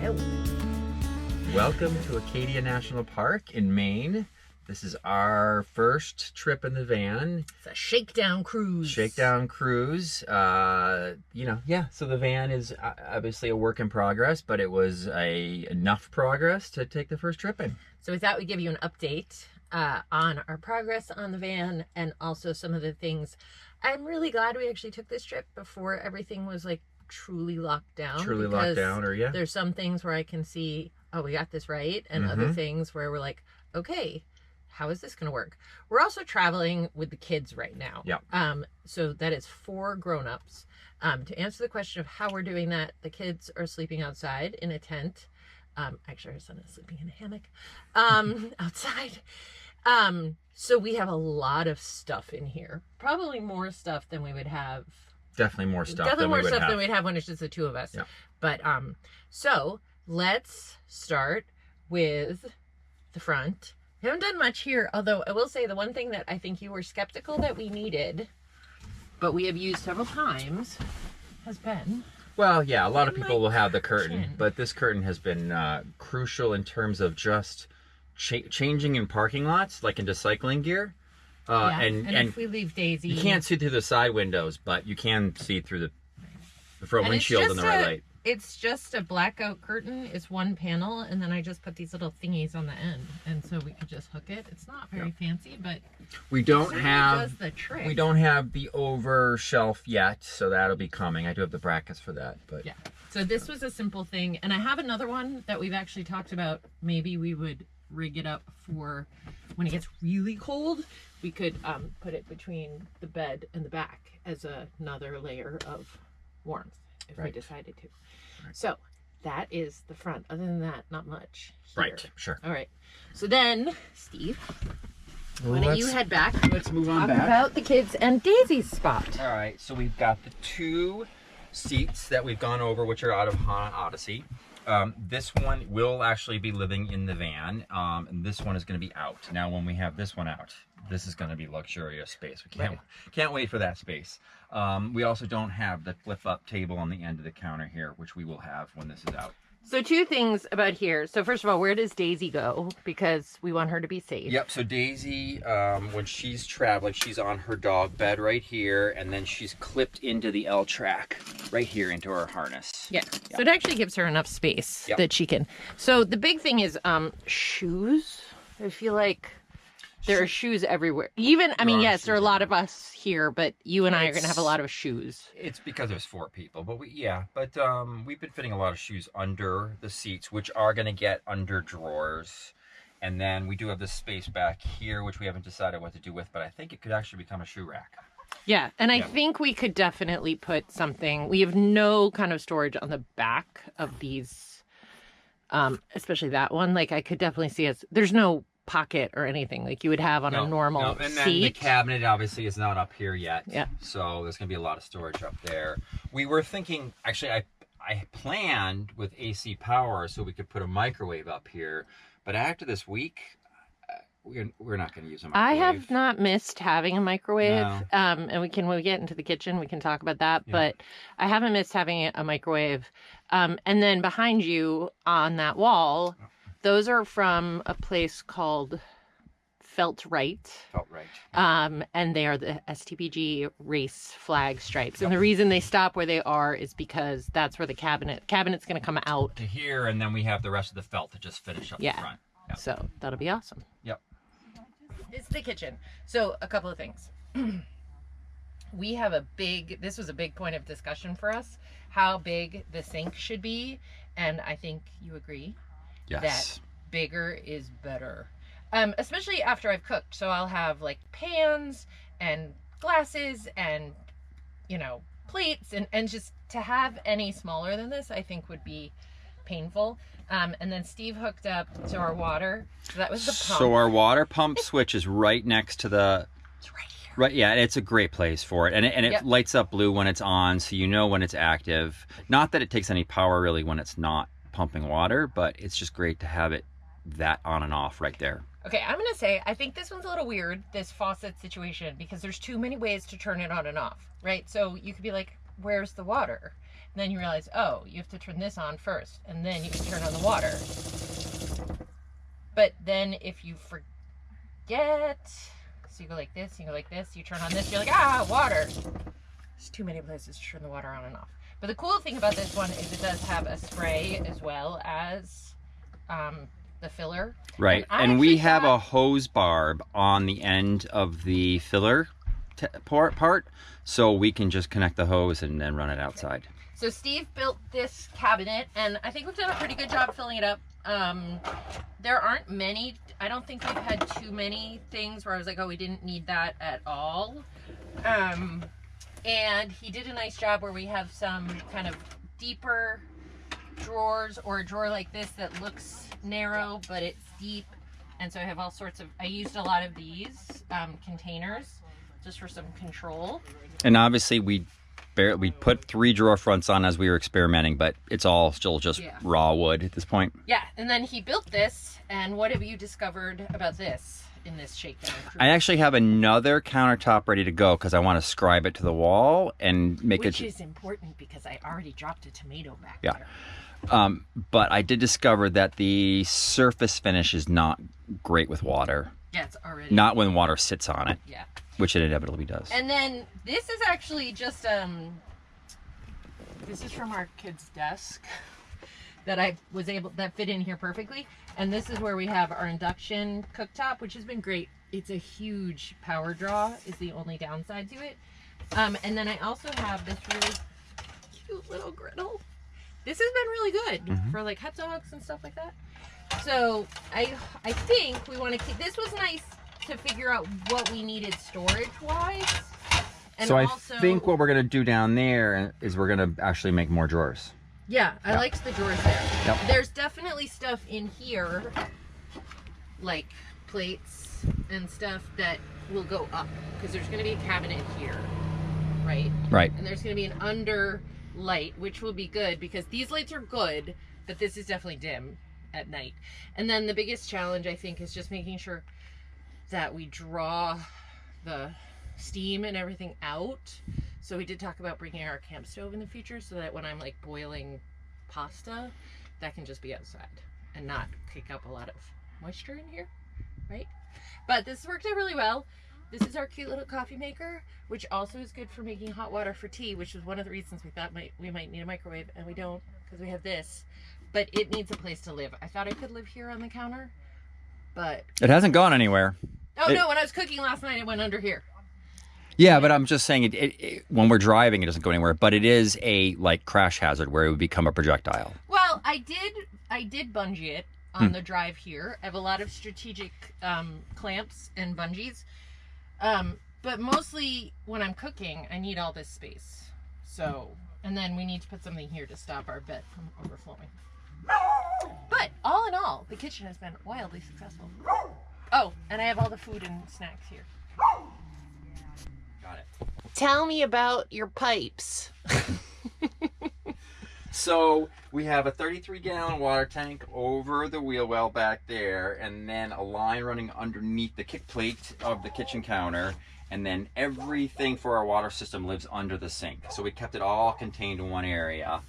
Hello. Welcome to Acadia National Park in Maine. This is our first trip in the van. It's a shakedown cruise. Shakedown cruise. So the van is obviously a work in progress, but it was enough progress to take the first trip in. So we thought we'd give you an update on our progress on the van and also some of the things. I'm really glad we actually took this trip before everything was like truly locked down. There's some things where I can see, oh, we got this right, and other things where we're like, okay, how is this going to work? We're also traveling with the kids right now. Yeah. So that is 4 grown-ups. To answer the question of how we're doing that, the kids are sleeping outside in a tent. Actually, our son is sleeping in a hammock outside. So we have a lot of stuff in here. Probably more stuff than we would have. Definitely more stuff than we'd have when it's just the 2 of us. Yeah. But so let's start with the front. We haven't done much here, although I will say the one thing that I think you were skeptical that we needed, but we have used several times, has been... Well, yeah, a lot of people will have the curtain, but this curtain has been crucial in terms of just changing in parking lots, like into cycling gear. And if we leave Daisy... You can't see through the side windows, but you can see through the front windshield and the right light. It's just a blackout curtain. It's one panel, and then I just put these little thingies on the end, and so we could just hook it. It's not very fancy, but we don't have does the trick. We don't have the over shelf yet, so that'll be coming. I do have the brackets for that, but yeah. So this was a simple thing, and I have another one that we've actually talked about. Maybe we would rig it up for when it gets really cold. We could put it between the bed and the back as another layer of warmth if we decided to. Right. So that is the front. Other than that, not much here. Right, sure. All right. So then, Steve, why don't you head back? Let's move on back. Talk about the kids and Daisy's spot. All right. So we've got the 2 seats that we've gone over, which are out of Hana Odyssey. This one will actually be living in the van, and this one is going to be out. Now, when we have this one out, this is going to be luxurious space. We can't wait for that space. We also don't have the flip-up table on the end of the counter here, which we will have when this is out. So 2 things about here. So first of all, where does Daisy go? Because we want her to be safe. Yep, so Daisy, when she's traveling, she's on her dog bed right here, and then she's clipped into the L track right here into her harness. Yeah, so it actually gives her enough space that she can. So the big thing is shoes. I feel like there are shoes everywhere. Even, I mean, yes, there are a lot of us here, but you and I are going to have a lot of shoes. It's because there's 4 people, but we've been fitting a lot of shoes under the seats, which are going to get under drawers. And then we do have this space back here, which we haven't decided what to do with, but I think it could actually become a shoe rack. Yeah, and I think we could definitely put something. We have no kind of storage on the back of these, especially that one. Like, I could definitely see us. There's no pocket or anything like you would have on a normal and seat. Then the cabinet obviously is not up here yet. Yeah. So there's going to be a lot of storage up there. We were thinking, actually, I planned with AC power so we could put a microwave up here. But after this week, we're not going to use a microwave. I have not missed having a microwave. No. And when we get into the kitchen, we can talk about that. Yeah. But I haven't missed having a microwave. And then behind you on that wall, those are from a place called Felt Right. And they are the STBG race flag stripes. And the reason they stop where they are is because that's where the cabinet's going to come out. To here, and then we have the rest of the felt to just finish up the front. Yep. So that'll be awesome. Yep. It's the kitchen. So a couple of things. We have this was a big point of discussion for us, how big the sink should be. And I think you agree. Yes. That bigger is better. Especially after I've cooked. So I'll have like pans and glasses and, plates and just to have any smaller than this, I think would be painful. And then Steve hooked up to our water. So that was the pump. So our water pump switch is right next to the... It's right here. Right, yeah, it's a great place for it. And it lights up blue when it's on, so you know when it's active. Not that it takes any power really when it's not pumping water, but it's just great to have it that on and off right there. Okay, I'm going to say, I think this one's a little weird, this faucet situation, because there's too many ways to turn it on and off, right? So you could be like, where's the water? Then you realize, oh, you have to turn this on first, and then you can turn on the water. But then if you forget, so you go like this, you go like this, you turn on this, you're like, ah, water. There's too many places to turn the water on and off. But the cool thing about this one is it does have a spray as well as the filler. Right, and we have a hose barb on the end of the filler part, so we can just connect the hose and then run it outside. So Steve built this cabinet, and I think we've done a pretty good job filling it up. There aren't many, I don't think we've had too many things where I was like, oh, we didn't need that at all. And he did a nice job where we have some kind of deeper drawers, or a drawer like this that looks narrow, but it's deep. And so I have all sorts of, I used a lot of these containers just for some control. And obviously we put 3 drawer fronts on as we were experimenting, but it's all still just raw wood at this point. Yeah, and then he built this, and what have you discovered about this in this shakedown? I actually have another countertop ready to go because I want to scribe it to the wall and make Which is important because I already dropped a tomato back there. But I did discover that the surface finish is not great with water. Yeah, it's already... Not when water sits on it. Yeah. Which it inevitably does. And then this is actually just this is from our kid's desk that fit in here perfectly. And this is where we have our induction cooktop, which has been great. It's a huge power draw is the only downside to it. And then I also have this really cute little griddle. This has been really good for like hot dogs and stuff like that. So I think we want to keep, this was nice to figure out what we needed storage wise. And so also, I think what we're going to do down there is we're going to actually make more drawers. Yeah, I liked the drawers there. Yep. There's definitely stuff in here, like plates and stuff that will go up, because there's going to be a cabinet here, right? Right. And there's going to be an under light, which will be good because these lights are good, but this is definitely dim at night. And then the biggest challenge, I think, is just making sure that we draw the steam and everything out. So we did talk about bringing our camp stove in the future so that when I'm like boiling pasta, that can just be outside and not kick up a lot of moisture in here, right? But this worked out really well. This is our cute little coffee maker, which also is good for making hot water for tea, which was one of the reasons we thought we might need a microwave, and we don't because we have this. But it needs a place to live. I thought I could live here on the counter, but... It hasn't gone anywhere. Oh, no, when I was cooking last night, it went under here. Yeah, but I'm just saying, when we're driving, it doesn't go anywhere. But it is a, like, crash hazard where it would become a projectile. Well, I did bungee it on the drive here. I have a lot of strategic clamps and bungees. But mostly when I'm cooking, I need all this space. So, and then we need to put something here to stop our bed from overflowing. But all in all, the kitchen has been wildly successful. Oh, and I have all the food and snacks here. Got it. Tell me about your pipes. So we have a 33-gallon water tank over the wheel well back there, and then a line running underneath the kick plate of the kitchen counter, and then everything for our water system lives under the sink. So we kept it all contained in one area.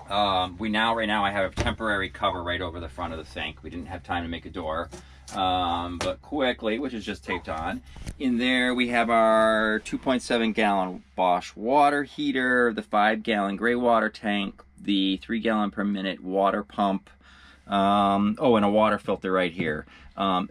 Right now I have a temporary cover right over the front of the sink. We didn't have time to make a door, but quickly, which is just taped on. In there we have our 2.7-gallon Bosch water heater, the 5-gallon gray water tank, the 3-gallon per minute water pump, and a water filter right here.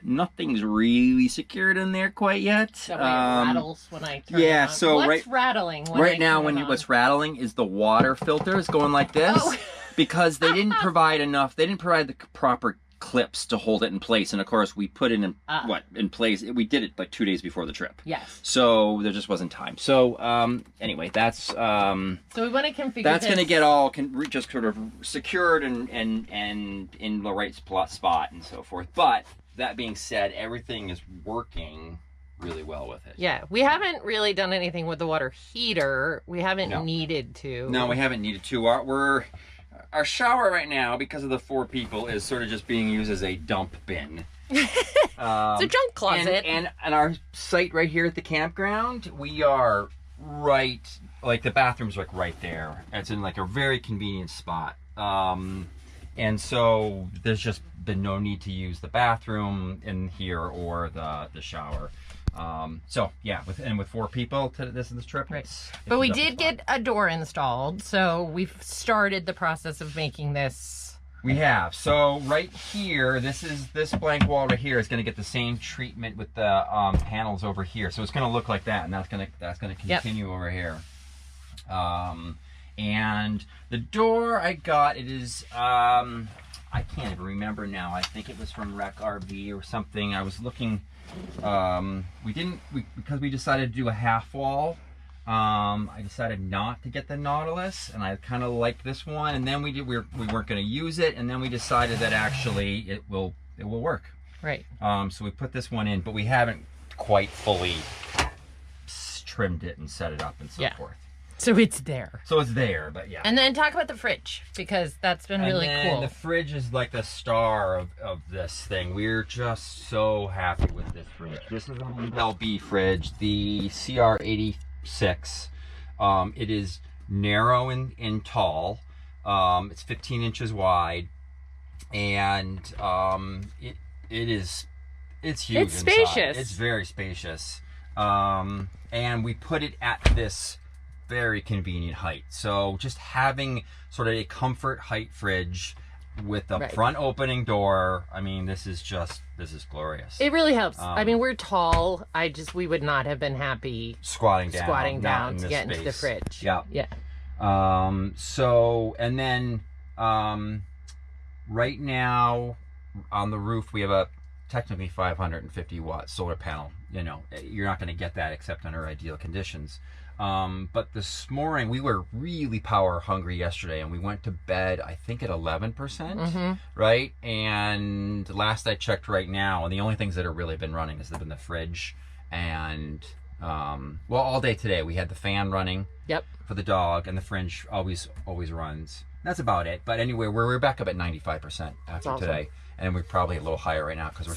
Nothing's really secured in there quite yet. So it rattles when I turn it on. So what's rattling? What's rattling is the water filter is going like this because they didn't provide enough. They didn't provide the proper clips to hold it in place, and of course we put it in place. We did it like 2 days before the trip. Yes. So there just wasn't time. So anyway, that's so we want to configure. That's going to get all just sort of secured and in the right spot and so forth. But that being said, everything is working really well with it. Yeah, we haven't really done anything with the water heater. We haven't needed to. No, we haven't needed to. Our shower right now, because of the 4 people, is sort of just being used as a dump bin. It's a junk closet. And our site right here at the campground, we are right like the bathroom's like right there. It's in like a very convenient spot. And so there's just been no need to use the bathroom in here or the shower. So yeah, with 4 people to this trip. Right. But we did get a door installed, so we've started the process of making this. We have. So right here, this blank wall right here is going to get the same treatment with the panels over here. So it's going to look like that, and that's going to continue over here. And the door I got, it is I can't even remember now. I think it was from Rec RV or something. I was looking. Because we decided to do a half wall. I decided not to get the Nautilus, and I kind of liked this one. And then we weren't going to use it, and then we decided that actually it will work. Right. So we put this one in, but we haven't quite fully trimmed it and set it up and so forth. So it's there. So it's there, but yeah. And then talk about the fridge, because that's been really cool. The fridge is like the star of this thing. We're just so happy with this fridge. This is an LB fridge, the CR86. It is narrow and tall. It's 15 inches wide, and it's huge. It's spacious. Inside. It's very spacious. And we put it at this very convenient height. So just having sort of a comfort height fridge with a front opening door, I mean, this is glorious. It really helps. I mean, we're tall. We would not have been happy squatting down to get into the fridge. Yeah. So, and then right now on the roof we have a technically 550 watt solar panel. You know, you're not going to get that except under ideal conditions. But this morning we were really power hungry yesterday, and we went to bed I think at 11%, right? And last I checked right now, and the only things that have really been running has been the fridge and well, all day today we had the fan running for the dog, and the fridge always runs. That's about it. But anyway, we're back up at 95% after today, and we're probably a little higher right now because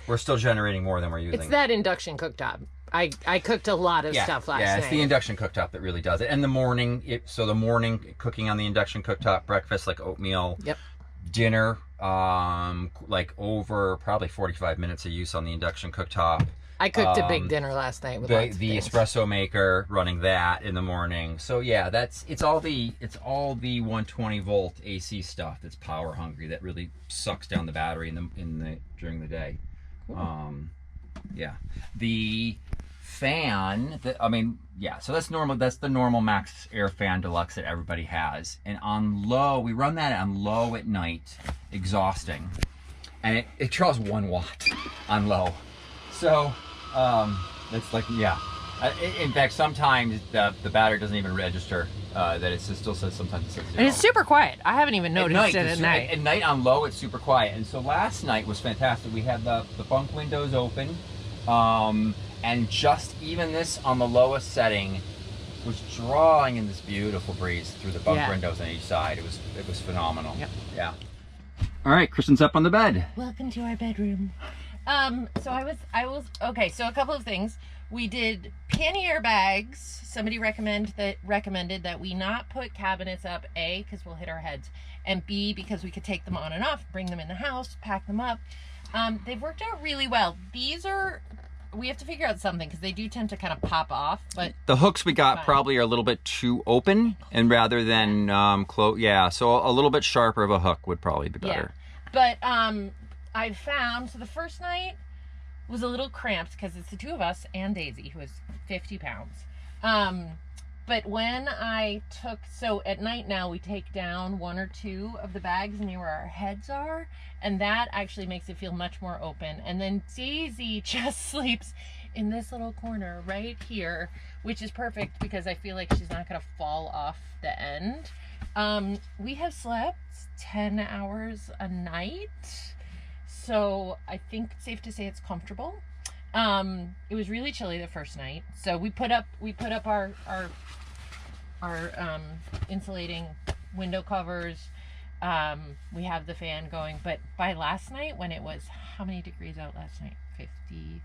we're still generating more than we're using. It's that induction cooktop. I cooked a lot of stuff last night. Yeah, it's the induction cooktop that really does it. And the morning, the morning cooking on the induction cooktop, breakfast like oatmeal, dinner, like over probably 45 minutes of use on the induction cooktop. I cooked a big dinner last night with the espresso maker, running that in the morning. So yeah, it's all the 120 volt AC stuff that's power hungry, that really sucks down the battery during the day. Cool. Yeah, the fan, so that's normal. That's the normal Max Air Fan Deluxe that everybody has. And on low, we run that on low at night, exhausting, and it draws 1 watt on low. So it's like, in fact, sometimes the battery doesn't even register that it still says, sometimes it says 0. And it's super quiet. I haven't even noticed it at night. At night on low, it's super quiet. And so last night was fantastic. We had the bunk windows open, and just even this on the lowest setting was drawing in this beautiful breeze through the bunk windows on each side. It was phenomenal. Yeah. All right, Kristen's up on the bed. Welcome to our bedroom. So okay, so a couple of things. We did pannier bags. Somebody recommended that we not put cabinets up, A, because we'll hit our heads, and B, because we could take them on and off, bring them in the house, pack them up. They've worked out really well. We have to figure out something, because they do tend to kind of pop off, but the hooks we got probably are a little bit too open, and rather than so a little bit sharper of a hook would probably be better. But I found, so the first night was a little cramped because it's the two of us and Daisy, who is 50 pounds. But when so at night now we take down 1 or 2 of the bags near where our heads are, and that actually makes it feel much more open. And then Daisy just sleeps in this little corner right here, which is perfect because I feel like she's not going to fall off the end. We have slept 10 hours a night. So I think it's safe to say it's comfortable. It was really chilly the first night, so we put up our insulating window covers. We have the fan going, but by last night, when it was, how many degrees out last night? 50.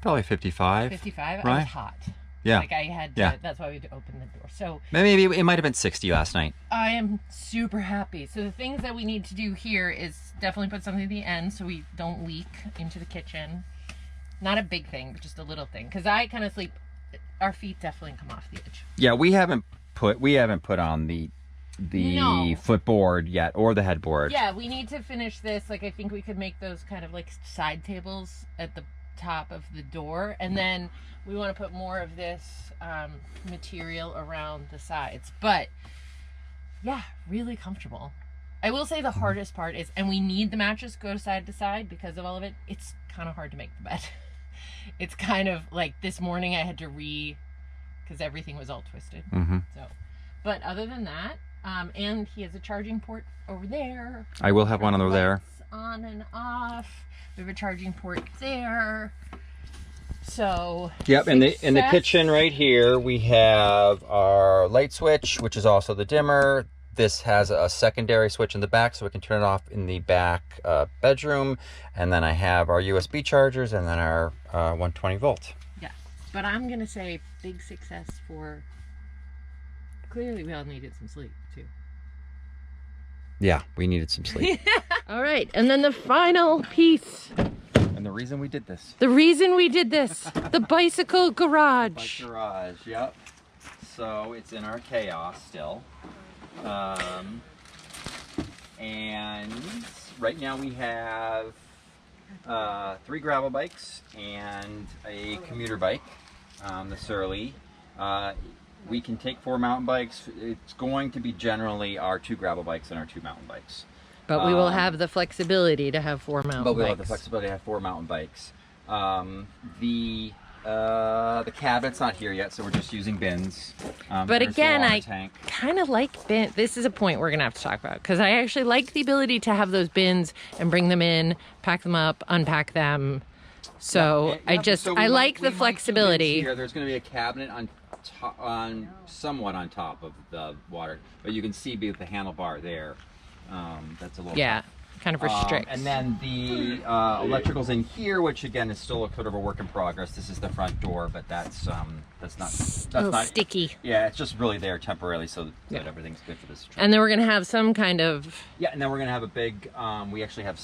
Probably 55. 55. Right? I was hot. Yeah. Like I had to, that's why we had to open the door. So maybe it might have been 60 last night. I am super happy. So the things that we need to do here is definitely put something at the end so we don't leak into the kitchen. Not a big thing, but just a little thing. Because I kind of sleep, our feet definitely come off the edge. Yeah, we haven't put on the footboard yet, or the headboard. Yeah, we need to finish this. Like, I think we could make those kind of like side tables at the top of the door, and then we want to put more of this material around the sides. But yeah, really comfortable. I will say the hardest part is, and we need the mattress go side to side because of all of it, it's kind of hard to make the bed. It's kind of like this morning I had to because everything was all twisted. So, but other than that, and he has a charging port over there. I will have one over there. On and off. We have a charging port there. So yep, in the kitchen right here we have our light switch, which is also the dimmer. This has a secondary switch in the back, so we can turn it off in the back bedroom. And then I have our USB chargers, and then our 120 volt. Yeah, but I'm gonna say big success for. Clearly, we all needed some sleep too. Yeah, we needed some sleep. All right, and then the final piece. And the reason we did this. The bicycle garage. Bike garage, yep. So it's in our chaos still. And right now we have 3 gravel bikes and a commuter bike, the Surly. We can take 4 mountain bikes. It's going to be generally our 2 gravel bikes and our 2 mountain bikes. But we will have the flexibility to have 4 mountain bikes. But we'll have the flexibility to have 4 mountain bikes. The cabinet's not here yet, so we're just using bins. But again, I kind of like bin. This is a point we're gonna have to talk about, because I actually like the ability to have those bins and bring them in, pack them up, unpack them. So I like the flexibility. Here. There's going to be a cabinet somewhat on top of the water, but you can see the handlebar there. That's a little tough. Kind of restricts. And then the electrical's in here, which again is still a sort of a work in progress. This is the front door, but that's not sticky. Yeah, it's just really there temporarily, so that everything's good for this trip. And then we're gonna have some kind of and then we're gonna have a big. We actually have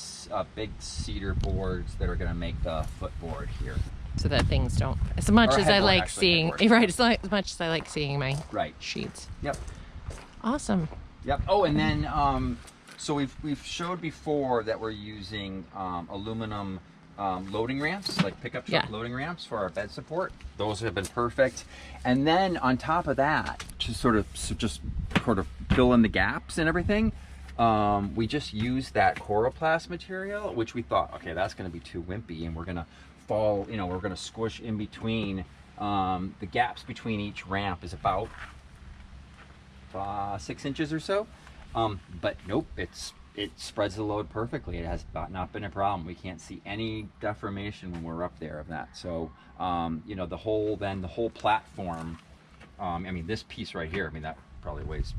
big cedar boards that are gonna make the footboard here. So that things don't. As much as I like seeing, right? As much as I like seeing my sheets. Yep. Awesome. Yep. Oh, and then so we've showed before that we're using aluminum loading ramps, like pickup truck loading ramps for our bed support. Those have been perfect. And then on top of that, to sort of fill in the gaps and everything, we just used that Coroplast material, which we thought, okay, that's going to be too wimpy, and we're going to fall, we're going to squish in between. The gaps between each ramp is about 6 inches or so. But nope, it spreads the load perfectly. It has not been a problem. We can't see any deformation when we're up there of that. So, the whole platform, I mean, this piece right here, I mean, that probably weighs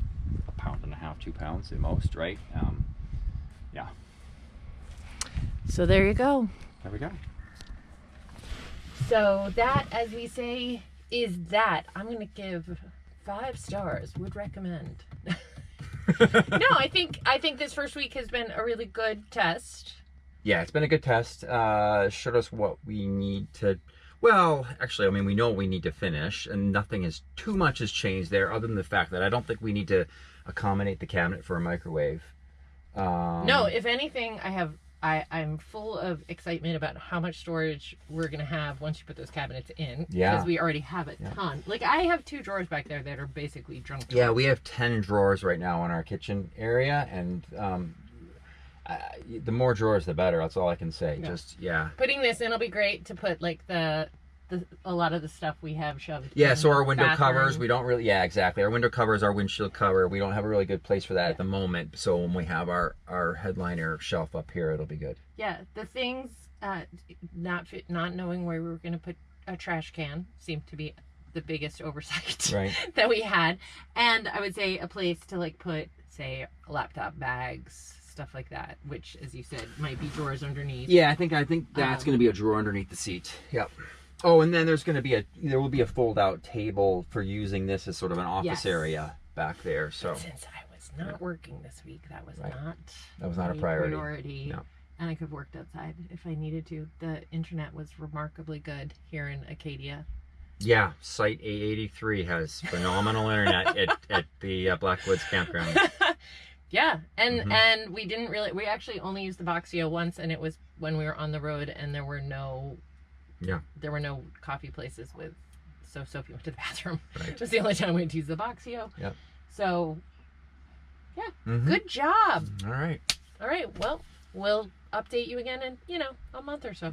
1.5 pounds, 2 pounds at most, right? Yeah. So there you go. There we go. So that, as we say, is that. I'm going to give 5 stars. Would recommend. No, I think this first week has been a really good test. Yeah, it's been a good test. Showed us what we need to. Well, actually, I mean, we know what we need to finish, and too much has changed there, other than the fact that I don't think we need to accommodate the cabinet for a microwave. No, if anything, I'm full of excitement about how much storage we're gonna have once you put those cabinets in. Yeah. Because we already have a ton. Like, I have 2 drawers back there that are basically drunk. Yeah, we have 10 drawers right now in our kitchen area, and the more drawers, the better. That's all I can say. Yeah. Putting this in will be great to put like a lot of the stuff we have shoved. Yeah, so our window covers, we don't really, exactly. Our window covers, our windshield cover, we don't have a really good place for that at the moment. So when we have our headliner shelf up here, it'll be good. Yeah, the things, not knowing where we were going to put a trash can seemed to be the biggest oversight that we had. And I would say a place to like put, say, laptop bags, stuff like that, which, as you said, might be drawers underneath. Yeah, I think that's going to be a drawer underneath the seat. Yep. Oh, and then there will be a fold-out table for using this as sort of an office area back there. So since I was not working this week, that was not a priority. No. And I could have worked outside if I needed to. The internet was remarkably good here in Acadia. Yeah, Site A83 has phenomenal internet at the Blackwoods campground. Yeah, and we actually only used the Voxio once, and it was when we were on the road, and there were no coffee places so Sophie went to the bathroom. Right. It was the only time we'd use the Voxio. Yep. So, yeah, good job. All right. Well, we'll update you again in, a month or so.